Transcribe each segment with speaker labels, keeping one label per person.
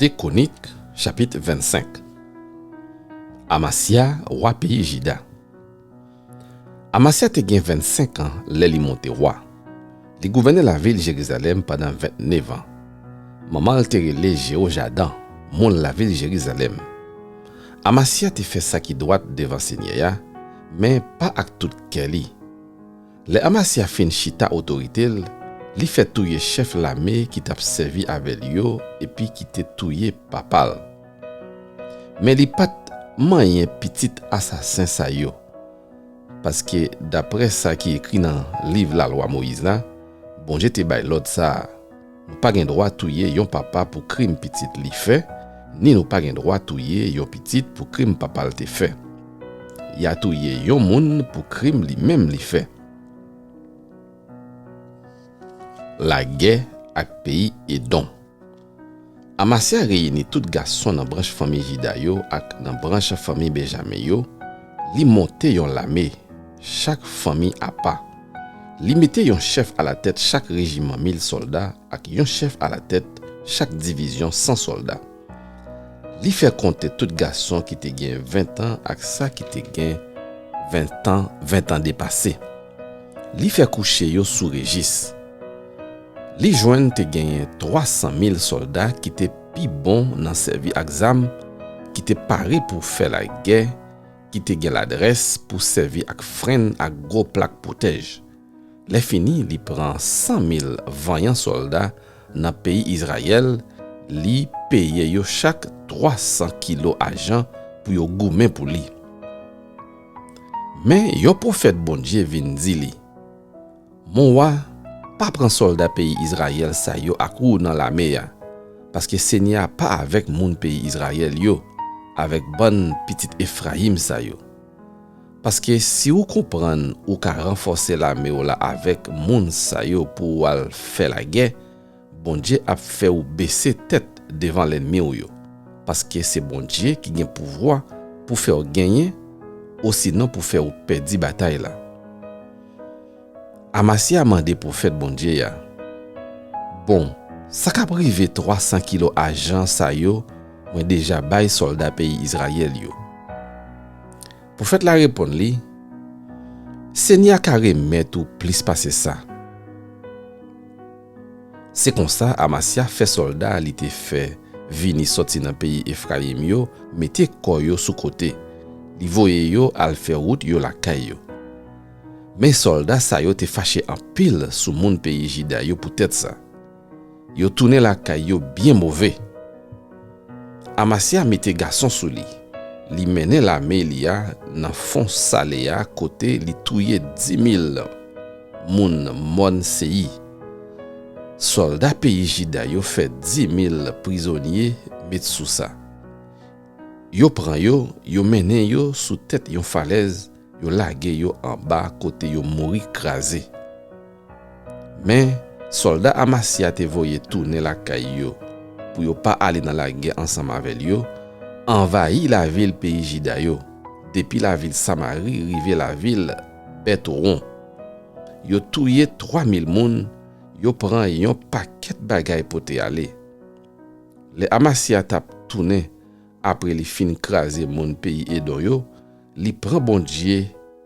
Speaker 1: 2 Chroniques, chapitre 25. Amasia, roi pays Juda. Amasia te gen 25 ans, lè li monte roi. Li gouvernait la ville Jérusalem pendant 29 ans. Maman te relè Jéhojadan, moun la ville Jérusalem. Amasia te fait ça qui droit devant Seigneur, mais pas ak tout kè li. Le Amasia fin chita autorité, li fait touye chef l'armée qui t'a servi avec yo et puis qui te touye papal. Mais li pat manyen petit assassin sa yo. Parce que d'après ça qui écrit dans livre la loi Moïse là, bon Dieu te bay l'autre ça, nous pas gen droit touye yon papa pour crime petit li fait, ni nous pas gen droit touye yon petit pour crime papa te fait. Ya touye yon moun pour crime li même li fait. La guerre ak pays Edom. Amasia réuni tout garçon dans branche famille Juda yo ak dans branche famille Benjamin yo, li monte yon l'armée, chaque famille à part. Li mette yon chef à la tête chaque régiment 1000 soldats ak yon chef à la tête chaque division 100 soldats. Li fait compter tout garçon qui te gen 20 ans ak ça qui te gen 20 ans dépassé. Li fait coucher yo sous régis. Li joine te gagné 300 000 soldats qui te pi bon nan servi ak zam, qui te paré pour faire la guerre, qui te gen l'adresse pour servir ak frein ak gros plaque protège. Les fini, li prend 100 000 vaillants soldats dans pays Israël, li paye yo chaque 300 kilos argent pour yo goumen pour li. Mais yo prophète bon Dieu vin di li, mon roi, pas prend soldat pays Israël sa yo akou dans la mer, parce que Seigneur pas avec moun pays Israël yo, avec bonne petite Ephraim sa yo. Parce que si vous comprenez ou ka renforcer l'armée là avec moun sa yo pour faire la guerre, bon Dieu a fait ou baisser tête devant l'ennemi yo. Parce que c'est bon Dieu qui gen pouvoir pour faire gagner ou sinon pour faire ou perdre bataille là. Amasia mandé prophète bon Dieu ya. Bon, ça ka privé 300 kilos argent sa yo, moi déjà bay soldat pays Israël yo. Prophète la répond li, Seigneur ka remet ou plus passer ça. C'est comme ça Amasia fait soldat li te fait vini sorti dans pays Ephraim yo, mette koyo sous côté. Li voye yo al faire route yo la kay yo. Mais soldats sa yo te fâché en pile sous moun pays Juda yo pour tête ça. Yo tourné la kay yo bien mauvais. Amasia mette garçon sous li. Li mene la Melia nan fond Salea côté li touye 10 000 moun mon seyi. Soldats pays Juda yo fait 10 000 prisonniers met sous ça. Yo prend yo mene yo sous tête yon falaise. Yo lage yo en bas côté yo mouri crasé. Mais soldat Amasia te voye tourner la kay yo pour yo pas aller dans la guerre ensemble avec yo, envahi la ville pays Juda yo, depuis la ville Samarie rive la ville Bethoron. Yo touye 3000 moun, yo prend yon paquet bagay pour te aller. Le Amasia tap tourner après li fin crasé moun pays Edom yo. Li prend bon Dieu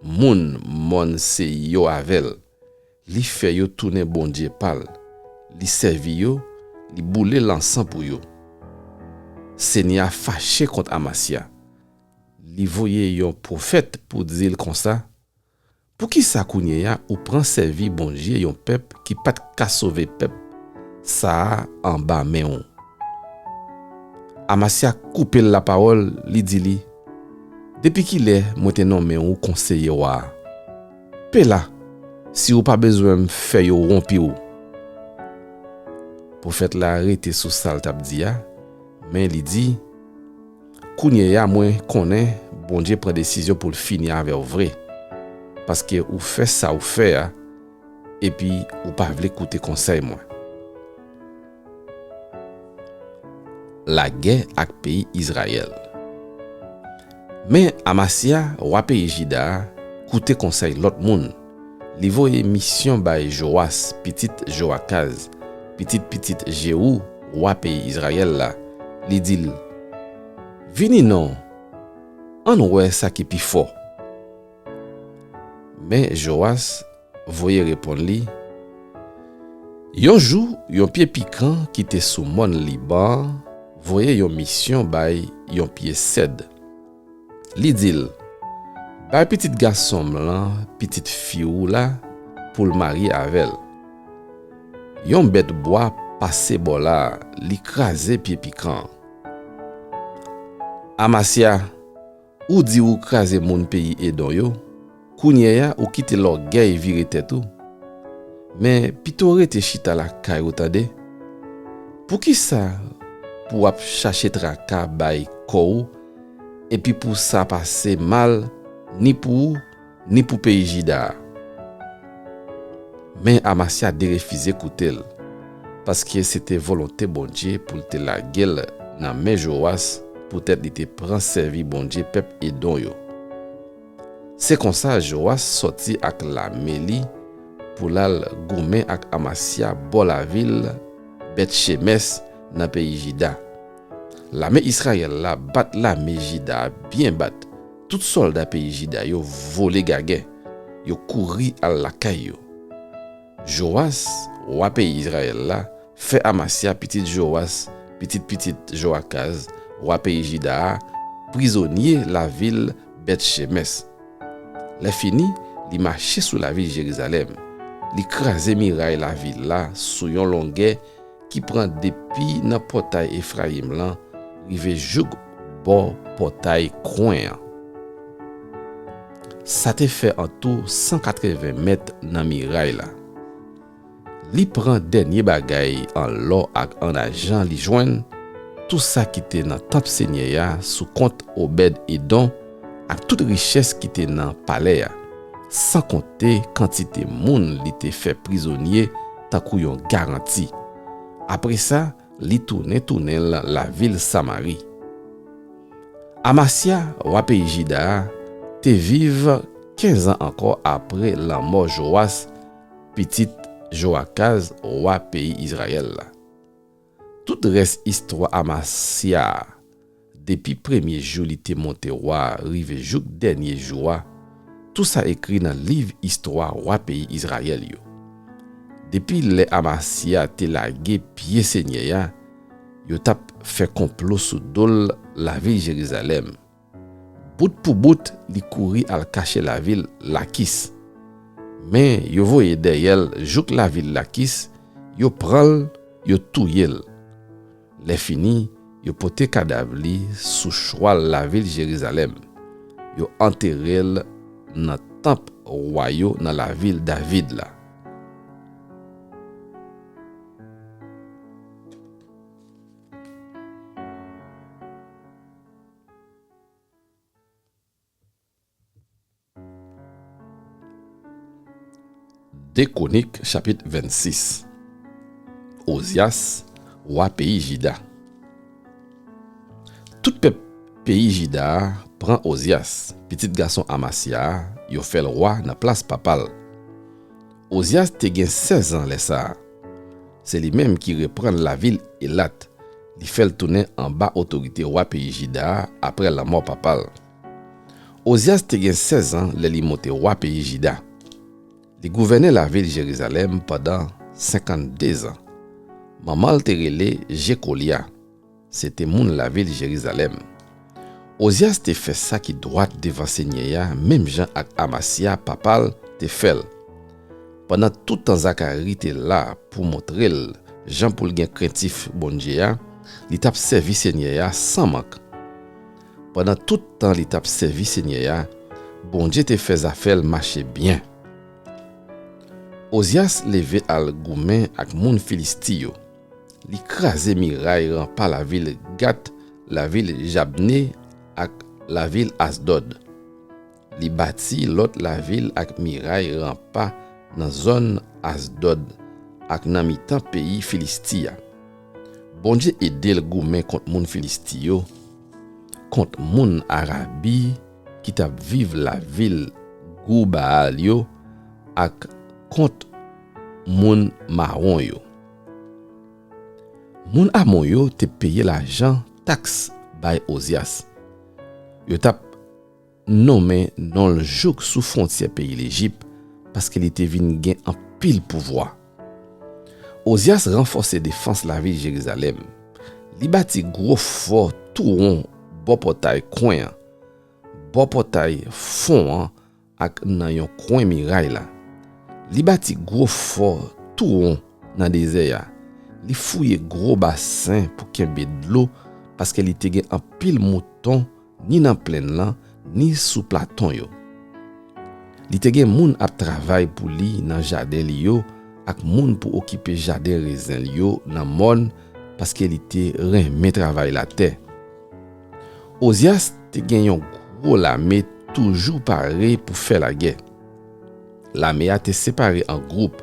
Speaker 1: moun mon se yo avel. Li fait yo tourner bon Dieu pal. Li servi yo, li boule l'encens pour yo. Seigneur fâché contre Amasia. Li voye yon prophète pour dire comme ça. Pour qui ça kounye ya ou prend servi bon Dieu yon peuple qui pas ka sauver peuple. Ça en bas men. Amasia coupe la parole, li dit li. Depuis qu'il est, moi te nommé ou conseiller wa. Pe là, si ou pas besoin me faire yo rompi ou. Prophète la arrêté sous sal tap di ya, mais il dit, kounye ya moi connaît, bon Dieu prend décision pour le finir avec vrai. Parce que ou fait ça ou fait et puis ou pas vle écouter conseil moi. La guerre ak pays Israël. Mais Amasia, roi pays Juda, koute conseil l'autre moun. Li voye mission bay Joas, petite Joakaz, petite Jéhu, roi pays Israël là. li dit, vini non, an wè sa ki pi fort. Mais Joas voye répondre li, yon jou, yon pied piquant qui te sous mon Liban, voye yon mission bay yon pied sed. Li dil, bay petit garçon lan, petite fille la, pour le marier avec. Yon bête bois passé bola, li krasé pied piquant. Amasia, ou di ou krasé moun pays Edom yo, kounye ya ou kite l'orgueil vire tête ou. Mais pitore te chita la kay ou tade. Pour qui ça? Pour ap chercher traka bay kou, et puis pour ça passer mal, ni pour pays Jida. Mais Amasia de refusé écouter parce que c'était volonté bon Dieu pour te la gueule dans mes Joas pour être te prendre servi bon Dieu peuple Edom yo. C'est comme ça Joas sorti avec la Méli pour la goumen avec Amasia bo la ville Beth-Shemesh dans pays Jida. L'armée Israël la bat l'armée Jida bien bat. Tout soldat pays Jida yo volé gagé, yo couri à la caillou. Joas, roi pays Israël là, fait Amasia petit Joas, petit Joakaz, roi pays Jida, prisonnier la ville Beth-Shemesh. Les fini, li marché sous la ville Jérusalem. Li krasé miraille la ville là, sous yon longueur qui prend depuis nan portail Ephraim là, rive joug bon portail coin. Ça te fait en tout 180 mètres nan miraille là. Li prend dernier bagay en l'or ak en argent li joine tout ça qui était dans temple Seigneur ya sous compte Obed Edom ak toute richesse qui était dans palais ya, sans compter quantité moun li te fait prisonnier tant kou yon garanti. Après ça, li tourne la ville Samarie. Amasia, roi pays Jida, te vive 15 ans encore après la mort Joas, petit Joakaz, roi pays Israël. Tout reste histoire Amasia, depuis premier jour il était monté roi, rive jour dernier jour, tout ça écrit dans le livre histoire roi pays Israël yo. Depuis les Amasia te lage pied Seigneur, yo tap fait complot sous dol la ville Jérusalem. Bout pour bout, li couri al cacher la ville Lakis. Mais yo voye derrière jouk la ville Lakis, yo pral, yo touyel. Les fini, yo pote cadavre li sous choual la ville Jérusalem. Yo enterrel dans temple royaux dans la ville David là. Deux Chroniques chapitre 26. Ozias, roi pays Jida. Tout peuple pays Jida prend Ozias, petit garçon Amasia, yo fait le roi dans place papale. Ozias te gen 16 ans ça. C'est lui-même qui reprend la ville Elat. Il fait le tourner en bas autorité roi pays Jida après la mort papale. Ozias te gen 16 ans li monte roi pays Jida. Il gouvernait la ville Jérusalem pendant 52 ans. Maman te relé Jekolia. C'était moun la ville Jérusalem. Ozias te fait ça qui droite devant Seigneur, même Jean ak Amasia papal te fait. Pendant tout temps Zacharie te là pour montrer Jean pour gen craintif bon Dieu, il t'a servi Seigneur sans manque. Pendant tout temps il t'a servi Seigneur, bon Dieu te fait affaire marcher bien. Ozias leve al goumen ak moun Filistio. Li krasé miraille rempart la ville Gat, la ville Jabne ak la ville Asdod. Li bâti l'autre la ville ak miraille rempart dans zone Asdod ak nan mitan pays Filistia. Bon Dieu aidé le goumen contre moun Filistio, contre moun Arabi qui t'a vive la ville Goubaal yo ak contre moun Maron yo. Moun Amon yo te paye l'argent taxe bay Ozias. Yo tap nommé non le joug sous frontière pays l'Égypte parce qu'il était vinn gen en pile pouvoir. Ozias renforçait défense la ville de Jérusalem. Li bâti gros fort tout rond bon portail coin, bon portail fond ak nan yon coin miraille là. Li bâti gros fort tout rond dans désert. Li fouye gros bassin pour kembe de l'eau parce qu'il était gen en pile mouton ni dans plaine là ni sous platon yo. Li te gen moun ap travail pour li nan jardin li yo ak moun pour occuper jardin raisin li yo nan mon parce qu'il était remet travail la terre. Ozias te gen yon gros l'armée toujours paré pour faire la guerre. L'armée a été séparée en groupes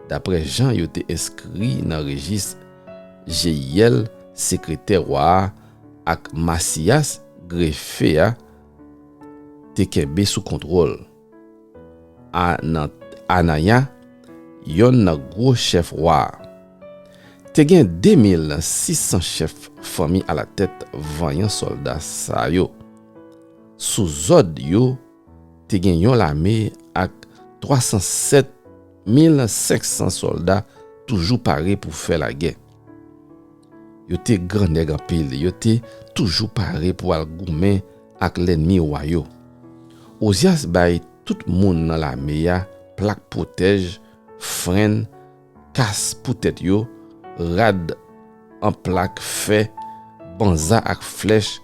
Speaker 1: d'après Jean yo te inscrit dans registre Jéiel secrétaire roi ak Masias greffé te kembe sous contrôle. Anaya yon nan gros chef roi. Te gen 2600 chefs famille à la tête vaillant soldats sa yo. Sous zod yo te gen yon l'armée ak 307 500 soldats toujours parés pour faire la guerre. Yo te grand nèg en pile, yo te toujours paré pour al goumen ak l'ennemi roi yo. Ozias bay tout moun dans l'armée ya plaque protège, frein, casse pour tête yo, rad en plaque fait, banza ak flèche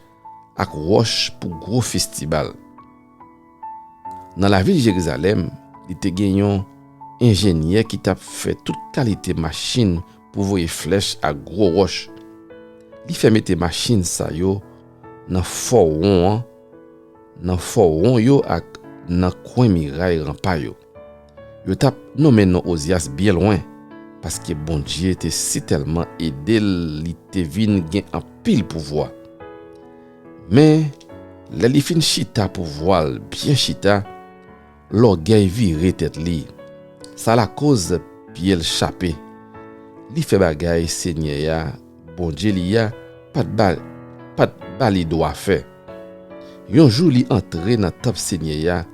Speaker 1: ak roche pour gros festival. Dans la ville de Jérusalem, il te genyon ingénieur qui t'a fait toute qualité machine pour voyer flèche à gros roche. Li fait mettre machine sa yo nan foron yo ak nan coin miraille rampa yo. Yo tap nommé non Ozias bien loin parce que bon Dieu était si tellement aidé li te vinn gen en pile pouvoir. Mais li fin chita pouvoir bien chita, l'orgueil vire tête li. Ça la cause pied chapé. Li fait bagay Seigneur ya, bon Dieu li ya pas de bali doit faire. Yon jour li entré dans top Seigneur ya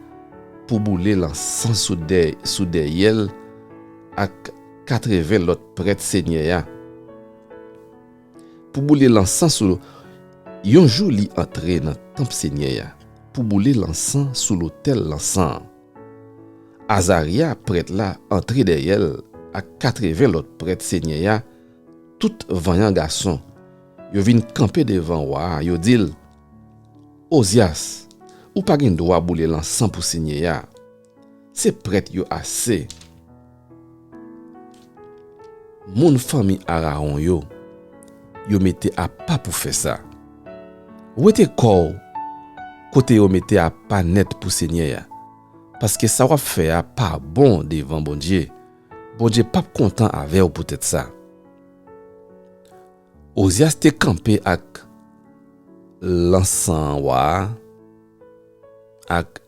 Speaker 1: pour bouler l'encens sous derrière ak 80 l'autre prêtre Seigneur ya. Pour bouler l'encens sous yon jour li entré dans temple Seigneur ya pour bouler l'encens sous l'autel l'encens. Azaria prêtre là entré derrière à 80 l'autre prêtre Seigneur ya tout vaillant garçon. Yo vinn camper devant roi, yo dit Ozias, ou pas gen droit bouler l'encens pour Seigneur ya. C'est prêtre yo assez. Mon famille Aaron yo mette à pas pour faire ça. Ou était corps côté yo mette à pas net pour Seigneur ya. Parce que ça va faire pas bon devant bon Dieu. Bon Dieu pas content avec ou peut-être ça. Ozias te campé ak l'encens wa ak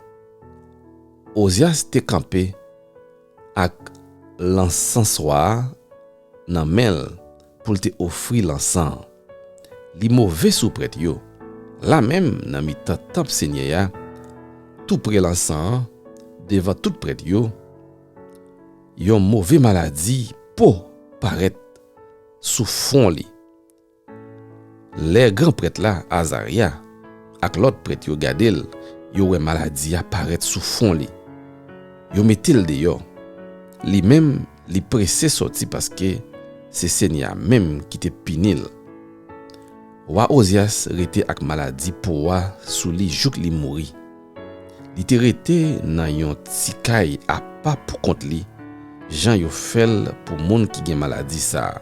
Speaker 1: Ozias te campé ak l'encens wa nan mel pour te offrir l'encens. Li mauvais sous prêtre yo. Là même nan mi temple Seigneur ya, tout près l'encens devant tout prêtre yo, yon mauvais maladie pour paraître sous fond li. Les grands prêtres là, Azaria, ak l'autre prêtre yo gadel, yo wè maladie apparaître sous fond li. Yo metil de yo. Li même li pressé sorti parce que c'est Seigneur même qui te pinil. Wa Ozias rete ak maladie pour wa sous li jouk li mouri. Li te rete nan yon ti kay a pas pour compte li. Jean yo fel pour moun qui gen maladie ça.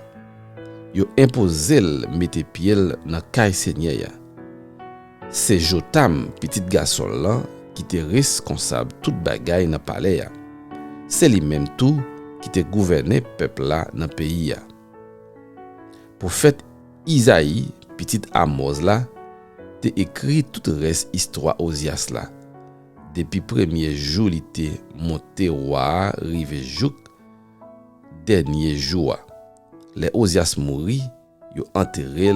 Speaker 1: Yo imposel mette pied nan kay Seigneur ya. C'est Jotam, petit garçon là, qui te responsable tout bagay nan palais ya. C'est lui même tout qui te gouverné peuple là nan pays ya. Prophète Isaïe, petit Amos là, te écrit tout reste histoire Ozias là. Depuis premier jour il te monté roi, rive jouk, dernier jour. Les Ozias mouri, yo enterré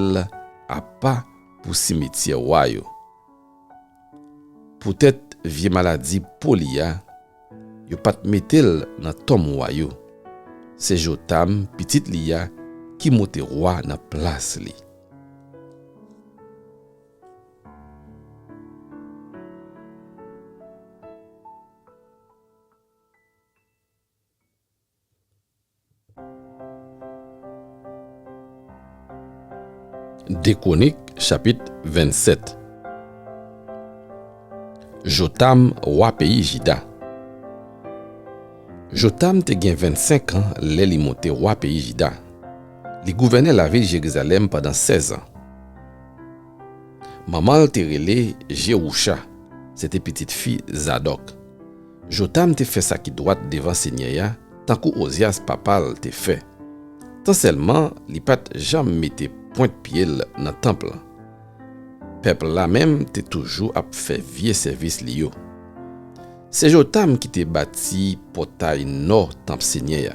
Speaker 1: à pas pour cimetière roi yo. Peut-être vieux maladie polia, yo pat metel dans tombe roi yo. C'est Jotam petite Lia qui monte roi dans place li. Deux Chroniques, chapitre 27. Jotam, roi pays Juda. Jotam te gen 25 ans lè li monte roi pays Juda. Li gouvernait la ville Jérusalem pendant 16 ans. Maman te relé Jerusha, c'était petite fille Zadok. Jotam te fait ça qui droite devant Seigneur, tant que Ozias papal te fait. Tant seulement, li pat jamais mette point de pied dans le temple. Peuple là même te toujours a fait vieux service li yo. C'est Jotam qui te bâti portail nord temple Seigneur.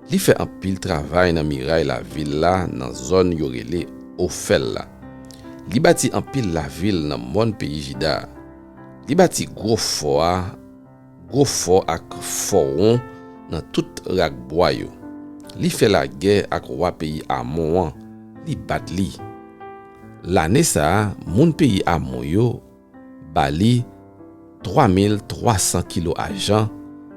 Speaker 1: Li fait un pile travail dans muraille la ville là dans zone yorele Ophel là. Li bâti un pile la ville dans mon pays Juda. Li bâti gros fort ak foron dans tout rak bois yo. Li fait la guerre ak roi pays Amon, li bat li. L'année ça, mon pays Amon yo bali 3300 kg argent,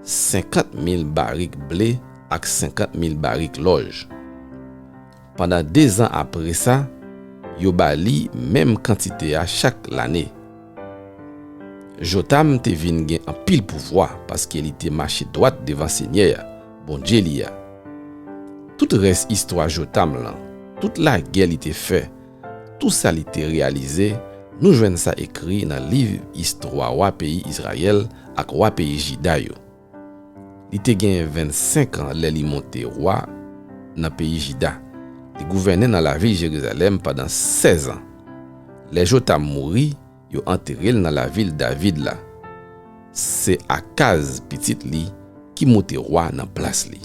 Speaker 1: 50 000 barriques blé ak 50 000 barriques l'orge. Pendant 2 ans après ça, yo bali même quantité à chaque l'année. Jotam te vin gen en pile pouvoir parce qu'il était marché droit devant Seigneur, bon Dieu li a. Tout reste histoire Jotam là, toute la guerre était fait, tout ça était réalisé, nous joignons ça écrit dans le livre Histoire roi pays Israël ak roi pays Juda yo. Il te gen 25 ans lè li monte roi dans pays Juda. Il gouvernait dans la ville Jérusalem pendant 16 ans. Les Jotam mouri, yo enterré dans la ville David là. C'est Akaz petite li qui monte roi dans place li.